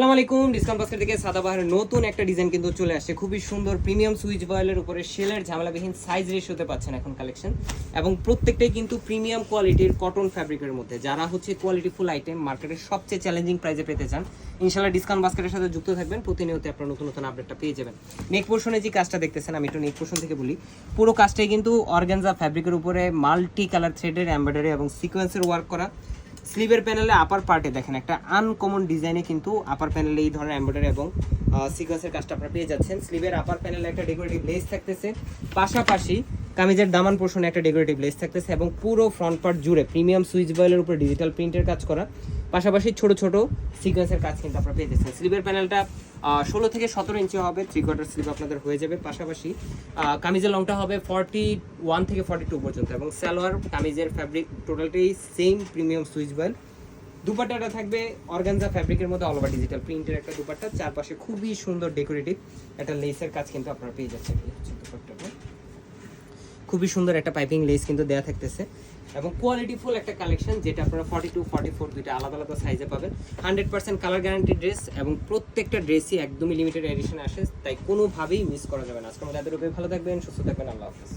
আসসালামু আলাইকুম। Discount basket থেকে সাদাবাহারের নতুন একটা ডিজাইন কিন্তু চলে আসছে, খুবই সুন্দর প্রিমিয়াম সুইচ বয়েলের উপরে শেলের ঝামেলাবিহীন সাইজ রেশিওতে পাচ্ছেন এখন কালেকশন, এবং প্রত্যেকটাই কিন্তু প্রিমিয়াম কোয়ালিটির কটন ফ্যাব্রিকের মধ্যে। যারা হচ্ছে কোয়ালিটি ফুল আইটেম মার্কেটের সবচেয়ে চ্যালেঞ্জিং প্রাইসে পেতে চান, ইনশাআল্লাহ ডিসকাউন্ট বাস্কেটের সাথে যুক্ত থাকবেন, প্রতিনিয়ত আপনারা নতুন নতুন আপডেটটা পেয়ে যাবেন। নেক পোর্শনে যে কাজটা দেখতেছেন, আমি একটু নেক পোর্শন থেকে বলি। পুরো কাজটাই কিন্তু অর্গানজা ফ্যাব্রিকের উপরে মাল্টি কালার থ্রেডের এমব্রয়ডারি এবং সিকোয়েন্সের ওয়ার্ক করা। স্লিভের প্যানেলে আপার পার্টে দেখেন একটা আনকমন ডিজাইনে কিন্তু আপার প্যানেলে এই ধরনের এমব্রয়ডারি এবং সিকোয়েন্সের কাজটা আপনারা পেয়ে যাচ্ছেন। স্লিভের আপার প্যানেলে একটা ডেকোরেটিভ লেস থাকতেছে, পাশাপাশি কামিজের দামান পোর্শনে একটা ডেকোরেটিভ লেস থাকতেছে, এবং পুরো ফ্রন্ট পার্ট জুড়ে প্রিমিয়াম সুইচ বয়েলের উপর ডিজিটাল প্রিন্টের কাজ করা, পাশাপাশি ছোট ছোট সিকোয়েন্সের কাজ কিন্তু আপনারা পেয়ে যাচ্ছেন। স্লিভের প্যানেলটা 16 থেকে 17 ইঞ্চি হবে, 3/4 স্লিভ আপনাদের হয়ে যাবে। পাশাপাশি কামিজের লংটা হবে 41 থেকে 42 পর্যন্ত, এবং সালোয়ার কামিজের ফ্যাব্রিক টোটালটাই সেম প্রিমিয়াম সুইচ বয়েল। দুপাট্টাটা থাকবে অর্গানজা ফ্যাব্রিকের মধ্যে অল ওভার ডিজিটাল প্রিন্টের একটা দুপাট্টা, চারপাশে খুবই সুন্দর ডেকোরেটিভ একটা লেসের কাজ কিন্তু আপনারা পেয়ে যাচ্ছেন। এই হচ্ছে দুপাট্টাটা, খুবই সুন্দর একটা পাইপিং লেস কিন্তু দেয়া থাকতেছে, এবং কোয়ালিটি ফুল একটা কালেকশন, যেটা আপনারা 42, 44 দুইটা আলাদা আলাদা সাইজে পাবেন। 100% কালার গ্যারান্টি ড্রেস, এবং প্রত্যেকটা ড্রেসই একদমই লিমিটেড এডিশনে আসে, তাই কোনোভাবেই মিস করা যাবে না। আজকের মধ্যে এদের উপরে ভালো থাকবেন, সুস্থ থাকবেন, আল্লাহ হাফেজ।